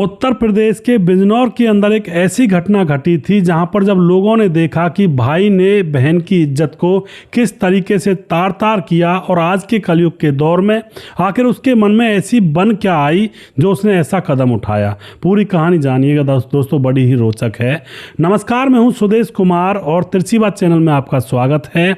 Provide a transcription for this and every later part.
उत्तर प्रदेश के बिजनौर के अंदर एक ऐसी घटना घटी थी जहां पर जब लोगों ने देखा कि भाई ने बहन की इज्जत को किस तरीके से तार तार किया और आज के कलयुग के दौर में आखिर उसके मन में ऐसी बन क्या आई जो उसने ऐसा कदम उठाया। पूरी कहानी जानिएगा दोस्तों, बड़ी ही रोचक है। नमस्कार, मैं हूं सुदेश कुमार और तिरछी बात चैनल में आपका स्वागत है।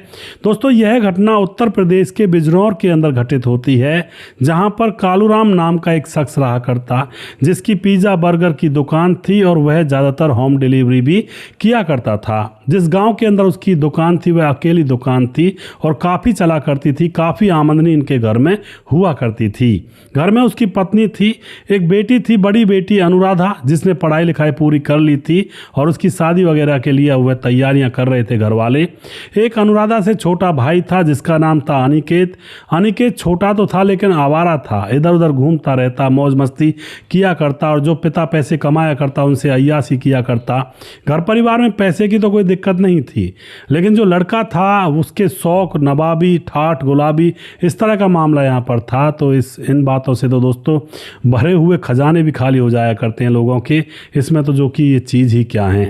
दोस्तों, यह घटना उत्तर प्रदेश के बिजनौर के अंदर घटित होती है, जहां पर कालूराम नाम का एक शख्स रहा करता, जिसकी पिज़्ज़ा बर्गर की दुकान थी और वह ज़्यादातर होम डिलीवरी भी किया करता था। जिस गांव के अंदर उसकी दुकान थी वह अकेली दुकान थी और काफ़ी चला करती थी, काफ़ी आमदनी इनके घर में हुआ करती थी। घर में उसकी पत्नी थी, एक बेटी थी, बड़ी बेटी अनुराधा, जिसने पढ़ाई लिखाई पूरी कर ली थी और उसकी शादी वगैरह के लिए वह तैयारियां कर रहे थे घर वाले। एक अनुराधा से छोटा भाई था जिसका नाम था अनिकेत। अनिकेत छोटा तो था लेकिन आवारा था, इधर उधर घूमता रहता, मौज मस्ती किया करता और जो पिता पैसे कमाया करता उनसे अय्यासी किया करता। घर परिवार में पैसे की तो कोई दिक्कत नहीं थी, लेकिन जो लड़का था उसके शौक नवाबी, ठाठ, गुलाबी, इस तरह का मामला यहाँ पर था। तो इन बातों से तो दोस्तों भरे हुए खजाने भी खाली हो जाया करते हैं लोगों के, इसमें तो जो कि ये चीज़ ही क्या है।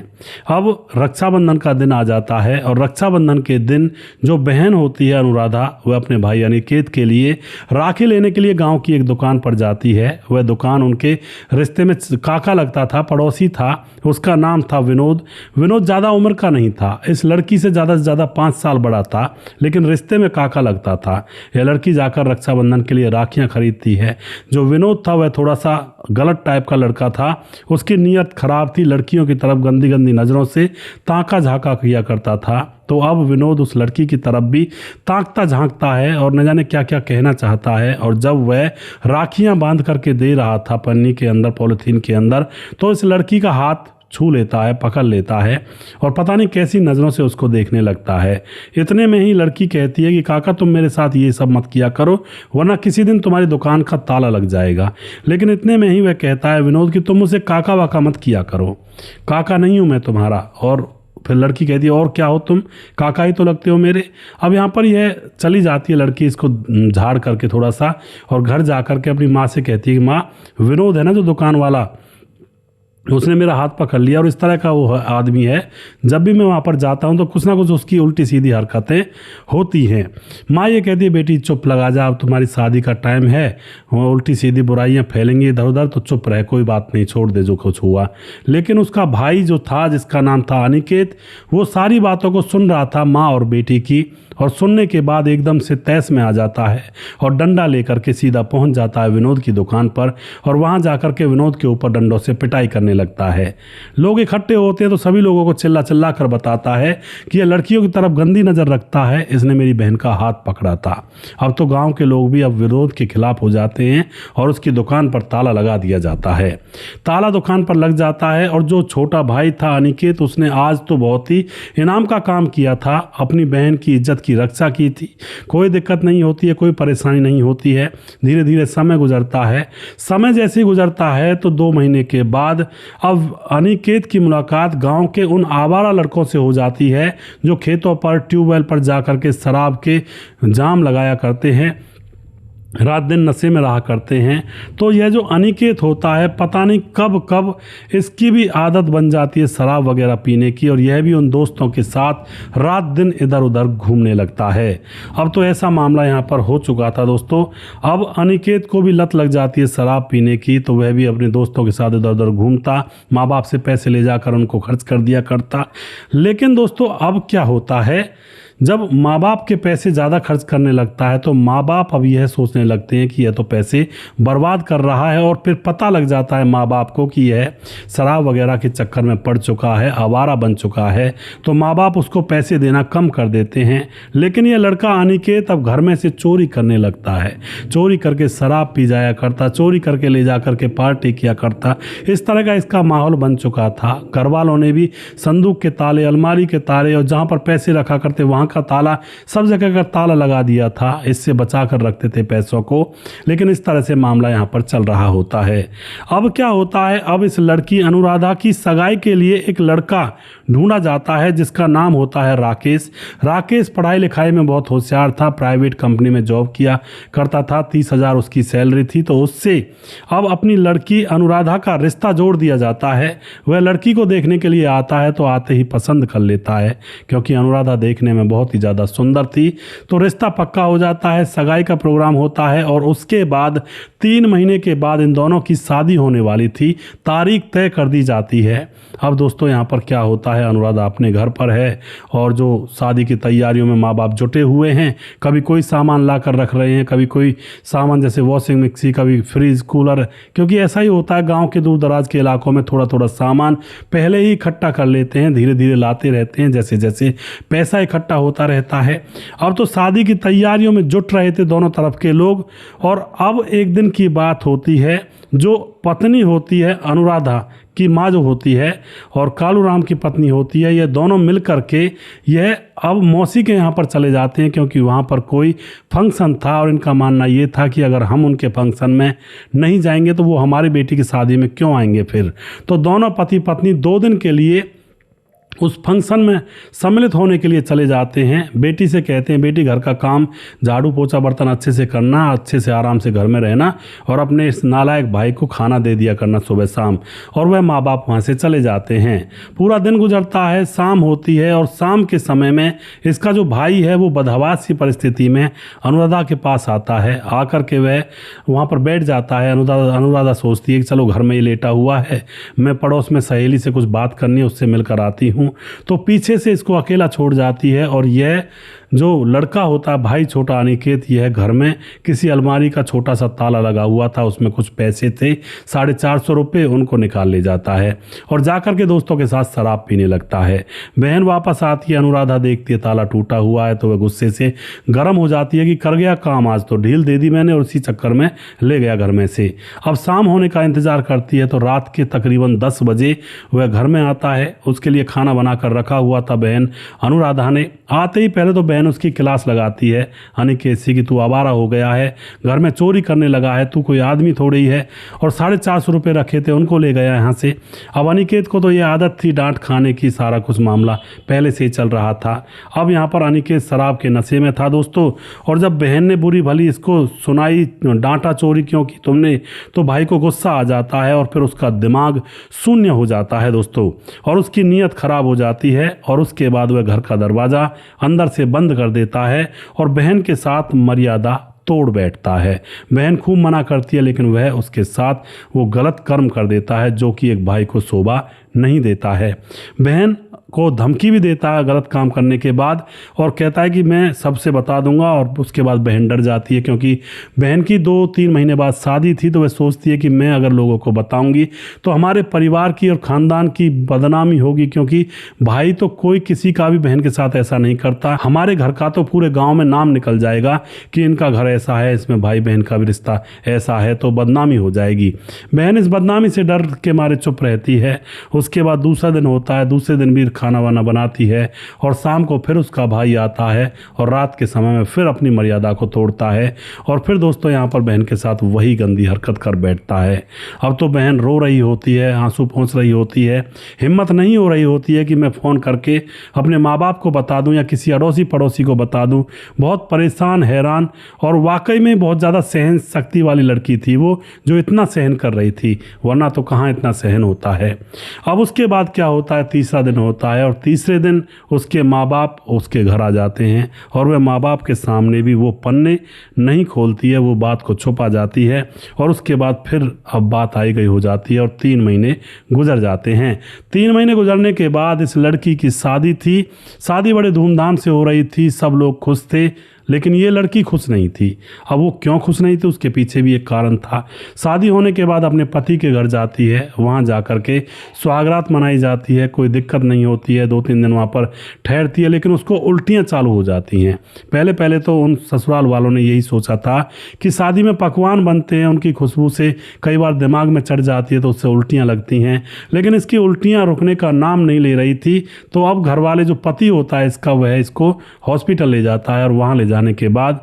अब रक्षाबंधन का दिन आ जाता है और रक्षाबंधन के दिन जो बहन होती है अनुराधा, वह अपने भाई अनिकेत के लिए राखी लेने के लिए गांव की एक दुकान पर जाती है। वह दुकान उनके रिश्ते में काका लगता था, पड़ोसी था। उसका नाम था विनोद। विनोद ज़्यादा उम्र का नहीं था, इस लड़की से ज़्यादा 5 साल बड़ा था, लेकिन रिश्ते में काका लगता था। यह लड़की जाकर रक्षाबंधन के लिए राखियाँ खरीदती है। जो विनोद था वह थोड़ा सा गलत टाइप का लड़का था, उसकी नीयत खराब थी, लड़कियों की तरफ गंदी गंदी नज़रों से ताका झाका किया करता था। तो अब विनोद उस लड़की की तरफ भी ताकता झांकता है और न जाने क्या क्या कहना चाहता है। और जब वह राखियां बांध करके दे रहा था पन्नी के अंदर, पॉलिथीन के अंदर, तो इस लड़की का हाथ छू लेता है, पकड़ लेता है और पता नहीं कैसी नज़रों से उसको देखने लगता है। इतने में ही लड़की कहती है कि काका तुम मेरे साथ ये सब मत किया करो, वरना किसी दिन तुम्हारी दुकान का ताला लग जाएगा। लेकिन इतने में ही वह कहता है विनोद कि तुम मुझसे काका वाका मत किया करो, काका नहीं हूँ मैं तुम्हारा। और फिर लड़की कहती है और क्या हो तुम, काका ही तो लगते हो मेरे। अब यहाँ पर यह चली जाती है लड़की इसको झाड़ करके थोड़ा सा, और घर जा करके अपनी माँ से कहती है कि माँ, विनोद है ना जो दुकान वाला, उसने मेरा हाथ पकड़ लिया और इस तरह का वो आदमी है, जब भी मैं वहाँ पर जाता हूँ तो कुछ ना कुछ उसकी उल्टी सीधी हरकतें होती हैं। माँ ये कहती है बेटी चुप, लगा जा, अब तुम्हारी शादी का टाइम है, वो उल्टी सीधी बुराइयाँ फैलेंगी इधर उधर, तो चुप रहे, कोई बात नहीं, छोड़ दे जो कुछ हुआ। लेकिन उसका भाई जो था, जिसका नाम था अनिकेत, वो सारी बातों को सुन रहा था माँ और बेटी की, और सुनने के बाद एकदम से तैस में आ जाता है और डंडा लेकर के सीधा पहुंच जाता है विनोद की दुकान पर और वहां जाकर के विनोद के ऊपर डंडों से पिटाई करने लगता है। लोग इकट्ठे होते हैं तो सभी लोगों को चिल्ला चिल्ला कर बताता है कि यह लड़कियों की तरफ गंदी नज़र रखता है, इसने मेरी बहन का हाथ पकड़ा था। अब तो गाँव के लोग भी अब विनोद के खिलाफ हो जाते हैं और उसकी दुकान पर ताला लगा दिया जाता है। ताला दुकान पर लग जाता है और जो छोटा भाई था अनिकेत, उसने आज तो बहुत ही इनाम का काम किया था, अपनी बहन की इज्जत की रक्षा की थी। कोई दिक्कत नहीं होती है, कोई परेशानी नहीं होती है। धीरे धीरे समय गुजरता है। समय जैसे ही गुजरता है तो 2 महीने के बाद अब अनिकेत की मुलाकात गांव के उन आवारा लड़कों से हो जाती है जो खेतों पर, ट्यूबवेल पर जाकर के शराब के जाम लगाया करते हैं, रात दिन नशे में रहा करते हैं। तो यह जो अनिकेत होता है, पता नहीं कब कब इसकी भी आदत बन जाती है शराब वगैरह पीने की, और यह भी उन दोस्तों के साथ रात दिन इधर उधर घूमने लगता है। अब तो ऐसा मामला यहाँ पर हो चुका था दोस्तों, अब अनिकेत को भी लत लग जाती है शराब पीने की, तो वह भी अपने दोस्तों के साथ इधर उधर घूमता, माँ बाप से पैसे ले जाकर उनको खर्च कर दिया करता। लेकिन दोस्तों अब क्या होता है, जब माँ बाप के पैसे ज़्यादा खर्च करने लगता है तो माँ बाप अब यह सोचने लगते हैं कि यह तो पैसे बर्बाद कर रहा है, और फिर पता लग जाता है माँ बाप को कि यह शराब वगैरह के चक्कर में पड़ चुका है, आवारा बन चुका है। तो माँ बाप उसको पैसे देना कम कर देते हैं। लेकिन यह लड़का अनिकेत अब घर में से चोरी करने लगता है, चोरी करके शराब पी जाया करता, चोरी करके ले जा करके पार्टी किया करता। इस तरह का इसका माहौल बन चुका था। घर वालों ने भी संदूक के ताले, अलमारी के ताले और जहाँ पर पैसे रखा करते वहाँ वहाँ का ताला, सब जगह का ताला लगा दिया था, इससे बचा कर रखते थे पैसों को। लेकिन इस तरह से मामला यहाँ पर चल रहा होता है। अब क्या होता है, अब इस लड़की अनुराधा की सगाई के लिए एक लड़का ढूंढा जाता है जिसका नाम होता है राकेश। राकेश पढ़ाई लिखाई में बहुत होशियार था, प्राइवेट कंपनी में जॉब किया करता था, 30,000 उसकी सैलरी थी। तो उससे अब अपनी लड़की अनुराधा का रिश्ता जोड़ दिया जाता है। वह लड़की को देखने के लिए आता है तो आते ही पसंद कर लेता है, क्योंकि अनुराधा देखने में बहुत ही ज़्यादा सुंदर थी। तो रिश्ता पक्का हो जाता है, सगाई का प्रोग्राम होता है और उसके बाद 3 महीने के बाद इन दोनों की शादी होने वाली थी, तारीख तय कर दी जाती है। अब दोस्तों यहाँ पर क्या होता है, अनुराधा अपने घर पर है और जो शादी की तैयारियों में माँ बाप जुटे हुए हैं, कभी कोई सामान ला कर रख रहे हैं, कभी कोई सामान जैसे वॉशिंग मिक्सी, कभी फ्रिज, कूलर, क्योंकि ऐसा ही होता है गांव के दूर दराज के इलाकों में, थोड़ा थोड़ा सामान पहले ही इकट्ठा कर लेते हैं, धीरे धीरे लाते रहते हैं जैसे जैसे पैसा इकट्ठा होता रहता है। अब तो शादी की तैयारियों में जुट रहे थे दोनों तरफ के लोग। और अब एक दिन की बात होती है, जो पत्नी होती है अनुराधा की माँ जो होती है और कालूराम की पत्नी होती है, ये दोनों मिल कर के यह अब मौसी के यहाँ पर चले जाते हैं, क्योंकि वहाँ पर कोई फंक्शन था और इनका मानना ये था कि अगर हम उनके फंक्शन में नहीं जाएंगे तो वो हमारी बेटी की शादी में क्यों आएंगे फिर। तो दोनों पति पत्नी 2 दिन के लिए उस फंक्शन में सम्मिलित होने के लिए चले जाते हैं। बेटी से कहते हैं, बेटी घर का काम, झाड़ू पोछा बर्तन अच्छे से करना, अच्छे से आराम से घर में रहना और अपने इस नालायक भाई को खाना दे दिया करना सुबह शाम। और वह माँ बाप वहाँ से चले जाते हैं। पूरा दिन गुजरता है, शाम होती है और शाम के समय में इसका जो भाई है वो बदहवास सी परिस्थिति में अनुराधा के पास आता है। आकर के वह वहाँ पर बैठ जाता है। अनुराधा सोचती है कि चलो घर में ही लेटा हुआ है, मैं पड़ोस में सहेली से कुछ बात करनी है, उससे मिलकर आती हूँ। तो पीछे से इसको अकेला छोड़ जाती है और यह जो लड़का होता है भाई छोटा अनिकेत, यह घर में किसी अलमारी का छोटा सा ताला लगा हुआ था, उसमें कुछ पैसे थे, 450 रुपये, उनको निकाल ले जाता है और जाकर के दोस्तों के साथ शराब पीने लगता है। बहन वापस आती है, अनुराधा देखती है ताला टूटा हुआ है तो वह गुस्से से गर्म हो जाती है कि कर गया काम, आज तो ढील दे दी मैंने, और उसी चक्कर में ले गया घर में से। अब शाम होने का इंतजार करती है तो रात के तकरीबन 10 बजे वह घर में आता है। उसके लिए खाना बनाकर रखा हुआ था बहन अनुराधा ने। आते ही पहले तो बहन उसकी क्लास लगाती है अनिकेत से कि तू आवारा हो गया है, घर में चोरी करने लगा है, तू कोई आदमी थोड़ी है, और 450 रुपये रखे थे उनको ले गया यहाँ से। अब अनिकेत को तो ये आदत थी डांट खाने की, सारा कुछ मामला पहले से ही चल रहा था। अब यहाँ पर अनिकेत शराब के नशे में था दोस्तों, और जब बहन ने बुरी भली इसको सुनाई, डांटा चोरी क्यों की तुमने, तो भाई को गुस्सा आ जाता है और फिर उसका दिमाग शून्य हो जाता है दोस्तों, और उसकी नीयत खराब हो जाती है। और उसके बाद वह घर का दरवाज़ा अंदर से बंद कर देता है और बहन के साथ मर्यादा तोड़ बैठता है। बहन खूब मना करती है लेकिन वह उसके साथ वो गलत कर्म कर देता है जो कि एक भाई को शोभा नहीं देता है। बहन को धमकी भी देता है गलत काम करने के बाद और कहता है कि मैं सबसे बता दूंगा, और उसके बाद बहन डर जाती है क्योंकि बहन की 2-3 महीने बाद शादी थी। तो वह सोचती है कि मैं अगर लोगों को बताऊंगी तो हमारे परिवार की और ख़ानदान की बदनामी होगी, क्योंकि भाई तो कोई किसी का भी बहन के साथ ऐसा नहीं करता, हमारे घर का तो पूरे गाँव में नाम निकल जाएगा कि इनका घर ऐसा है, इसमें भाई बहन का भी रिश्ता ऐसा है, तो बदनामी हो जाएगी। बहन इस बदनामी से डर के मारे चुप रहती है। उसके बाद दूसरा दिन होता है, दूसरे दिन भी खाना वाना बनाती है और शाम को फिर उसका भाई आता है और रात के समय में फिर अपनी मर्यादा को तोड़ता है और फिर दोस्तों यहाँ पर बहन के साथ वही गंदी हरकत कर बैठता है। अब तो बहन रो रही होती है, आंसू पोंछ रही होती है, हिम्मत नहीं हो रही होती है कि मैं फ़ोन करके अपने माँ बाप को बता दूं या किसी अड़ोसी पड़ोसी को बता दूं। बहुत परेशान, हैरान, और वाकई में बहुत ज़्यादा सहन शक्ति वाली लड़की थी वो, जो इतना सहन कर रही थी, वरना तो कहाँ इतना सहन होता है। अब उसके बाद क्या होता है, तीसरा दिन होता है और तीसरे दिन उसके माँ बाप उसके घर आ जाते हैं और वह माँ बाप के सामने भी वो पन्ने नहीं खोलती है, वो बात को छुपा जाती है। और उसके बाद फिर अब बात आई गई हो जाती है और 3 महीने गुजर जाते हैं। 3 महीने गुजरने के बाद इस लड़की की शादी थी। शादी बड़े धूमधाम से हो रही थी, सब लोग खुश थे, लेकिन ये लड़की खुश नहीं थी। अब वो क्यों खुश नहीं थी, उसके पीछे भी एक कारण था। शादी होने के बाद अपने पति के घर जाती है, वहाँ जा कर के सुहागरात मनाई जाती है, कोई दिक्कत नहीं होती है, 2-3 दिन वहाँ पर ठहरती है, लेकिन उसको उल्टियाँ चालू हो जाती हैं। पहले पहले तो उन ससुराल वालों ने यही सोचा था कि शादी में पकवान बनते हैं, उनकी खुशबू से कई बार दिमाग में चढ़ जाती है तो उससे उल्टियाँ लगती हैं, लेकिन इसकी उल्टियाँ रुकने का नाम नहीं ले रही थी। तो अब घर वाले, जो पति होता है इसका, वह इसको हॉस्पिटल ले जाता है और वहाँ ले जाने के बाद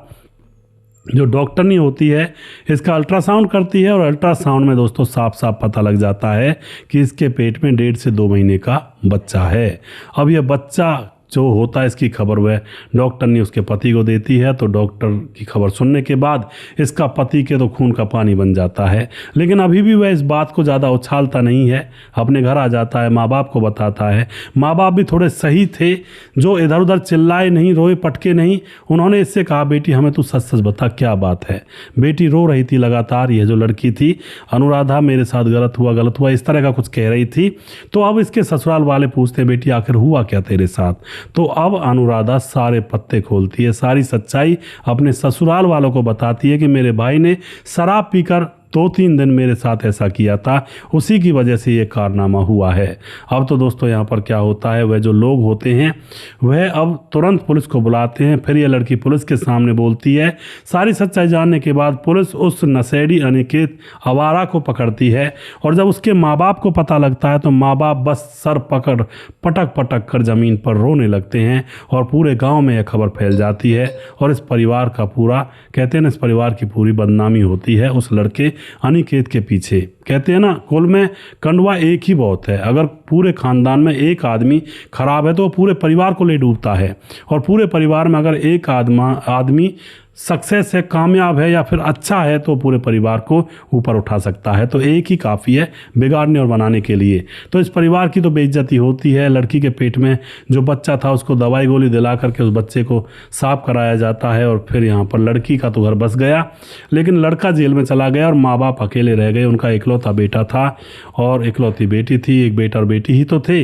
जो डॉक्टरनी होती है इसका अल्ट्रासाउंड करती है, और अल्ट्रासाउंड में दोस्तों साफ साफ पता लग जाता है कि इसके पेट में 1.5 से 2 महीने का बच्चा है। अब यह बच्चा जो होता है, इसकी खबर वह डॉक्टर ने उसके पति को देती है। तो डॉक्टर की खबर सुनने के बाद इसका पति के तो खून का पानी बन जाता है, लेकिन अभी भी वह इस बात को ज़्यादा उछालता नहीं है। अपने घर आ जाता है, माँ बाप को बताता है। माँ बाप भी थोड़े सही थे, जो इधर उधर चिल्लाए नहीं, रोए पटके नहीं। उन्होंने इससे कहा, बेटी हमें तू सच सच बता क्या बात है। बेटी रो रही थी लगातार। यह जो लड़की थी अनुराधा, मेरे साथ गलत हुआ इस तरह का कुछ कह रही थी। तो अब इसके ससुराल वाले पूछते, बेटी आखिर हुआ क्या तेरे साथ। तो अब अनुराधा सारे पत्ते खोलती है, सारी सच्चाई अपने ससुराल वालों को बताती है कि मेरे भाई ने शराब पीकर 2-3 दिन मेरे साथ ऐसा किया था, उसी की वजह से ये कारनामा हुआ है। अब तो दोस्तों यहाँ पर क्या होता है, वह जो लोग होते हैं वह अब तुरंत पुलिस को बुलाते हैं। फिर यह लड़की पुलिस के सामने बोलती है। सारी सच्चाई जानने के बाद पुलिस उस नशेड़ी अनिकेत आवारा को पकड़ती है, और जब उसके माँ बाप को पता लगता है तो माँ बाप बस सर पकड़ पटक पटक कर ज़मीन पर रोने लगते हैं, और पूरे गाँव में यह खबर फैल जाती है। और इस परिवार का पूरा, कहते हैं ना, इस परिवार की पूरी बदनामी होती है उस लड़के अनिकेत के पीछे। कहते हैं ना, कुल में कंडवा एक ही बहुत है। अगर पूरे खानदान में एक आदमी खराब है तो वो पूरे परिवार को ले डूबता है, और पूरे परिवार में अगर एक आदमी सक्सेस है, कामयाब है या फिर अच्छा है, तो पूरे परिवार को ऊपर उठा सकता है। तो एक ही काफ़ी है बिगाड़ने और बनाने के लिए। तो इस परिवार की तो बेइज्जती होती है। लड़की के पेट में जो बच्चा था उसको दवाई गोली दिला करके उस बच्चे को साफ कराया जाता है, और फिर यहाँ पर लड़की का तो घर बस गया, लेकिन लड़का जेल में चला गया और माँ बाप अकेले रह गए। उनका इकलौता बेटा था और इकलौती बेटी थी, एक बेटा और बेटी ही तो थे।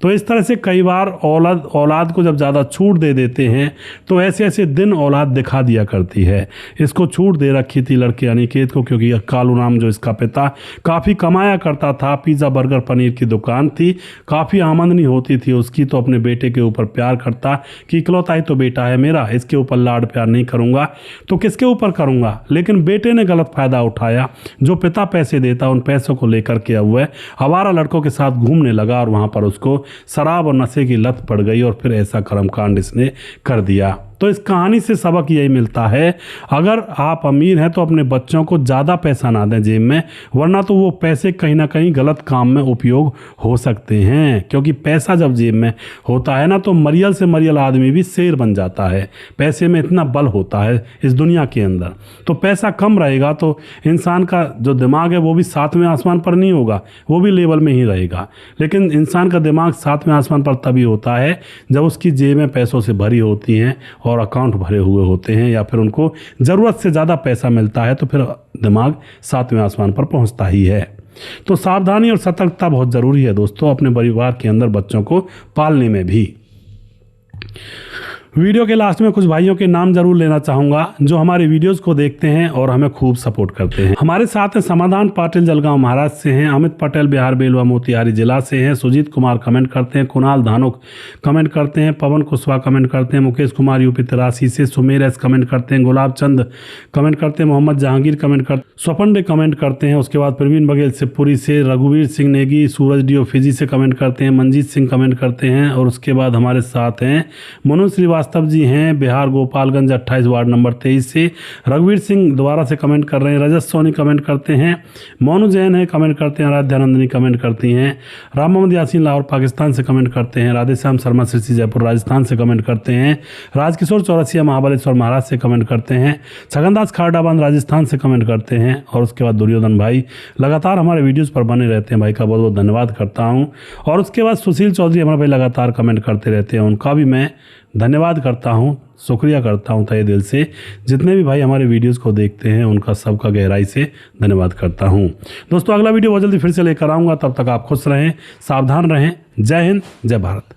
तो इस तरह से कई बार औलाद को जब ज़्यादा छूट दे देते हैं तो ऐसे ऐसे दिन औलाद दिखा दिया करती है। इसको छूट दे रखी थी लड़के अनिकेत को, क्योंकि कालू नाम जो इसका पिता काफ़ी कमाया करता था। पिज़्ज़ा बर्गर पनीर की दुकान थी, काफ़ी आमदनी होती थी उसकी। तो अपने बेटे के ऊपर प्यार करता कि इकलौता ही तो बेटा है मेरा, इसके ऊपर लाड प्यार नहीं करूँगा तो किसके ऊपर करूँगा। लेकिन बेटे ने गलत फ़ायदा उठाया। जो पिता पैसे देता उन पैसों को लेकर के अब वह आवारा लड़कों के साथ घूमने लगा, और वहाँ पर उसको शराब और नशे की लत पड़ गई, और फिर ऐसा कर्मकांड इसने कर दिया। तो इस कहानी से सबक यही मिलता है, अगर आप अमीर हैं तो अपने बच्चों को ज़्यादा पैसा ना दें जेब में, वरना तो वो पैसे कहीं ना कहीं गलत काम में उपयोग हो सकते हैं। क्योंकि पैसा जब जेब में होता है ना, तो मरियल से मरियल आदमी भी शेर बन जाता है। पैसे में इतना बल होता है इस दुनिया के अंदर। तो पैसा कम रहेगा तो इंसान का जो दिमाग है वो भी 7वें आसमान पर नहीं होगा, वो भी लेवल में ही रहेगा। लेकिन इंसान का दिमाग 7वें आसमान पर तभी होता है जब उसकी जेब में पैसों से भरी होती हैं और अकाउंट भरे हुए होते हैं, या फिर उनको ज़रूरत से ज़्यादा पैसा मिलता है, तो फिर दिमाग 7वें आसमान पर पहुंचता ही है। तो सावधानी और सतर्कता बहुत ज़रूरी है दोस्तों, अपने परिवार के अंदर बच्चों को पालने में भी। वीडियो के लास्ट में कुछ भाइयों के नाम जरूर लेना चाहूँगा जो हमारे वीडियोस को देखते हैं और हमें खूब सपोर्ट करते हैं। हमारे साथ हैं समाधान पाटिल जलगांव महाराष्ट्र से हैं, अमित पटेल बिहार बेलवा मोतिहारी जिला से हैं, सुजीत कुमार कमेंट करते हैं, कुणाल धानुक कमेंट करते हैं, पवन कुशवाहा कमेंट करते हैं, मुकेश कुमार यूपी तिरासी से, सुमेर एस कमेंट करते हैं, गुलाब चंद कमेंट करते हैं, मोहम्मद जहांगीर कमेंट करते, स्वपन डे कमेंट करते हैं, उसके बाद प्रवीण बघेल शिवपुरी से, रघुवीर सिंह नेगी सूरज डीओ फिजी से कमेंट करते हैं, मंजीत सिंह कमेंट करते हैं, और उसके बाद हमारे साथ हैं मनोज श्रीवास्तव जी हैं बिहार गोपालगंज 28 वार्ड नंबर 23 से, रघुवीर सिंह दोबारा से कमेंट कर रहे हैं, रजत सोनी कमेंट करते हैं, मोनू जैन है कमेंट करते हैं, आराध्यानंदनी कमेंट करती हैं, राम मोहम्मद यासीन लाहौर पाकिस्तान से कमेंट करते हैं, राधेश्याम शर्मा सिरसी जयपुर राजस्थान से कमेंट करते हैं, राजकिशोर चौरसिया महाबलेश्वर महाराष्ट्र से कमेंट करते हैं, छगनदास खारडाबांध राजस्थान से कमेंट करते हैं, और उसके बाद दुर्योधन भाई लगातार हमारे वीडियोस पर बने रहते हैं, भाई का बहुत बहुत धन्यवाद करता हूं। और उसके बाद सुशील चौधरी हमारे भाई लगातार कमेंट करते रहते हैं, उनका भी मैं धन्यवाद करता हूं, शुक्रिया करता हूं तहे दिल से। जितने भी भाई हमारे वीडियोस को देखते हैं उनका सबका गहराई से धन्यवाद करता हूं। दोस्तों अगला वीडियो बहुत जल्दी फिर से लेकर आऊँगा, तब तक आप खुश रहें, सावधान रहें। जय हिंद, जय भारत।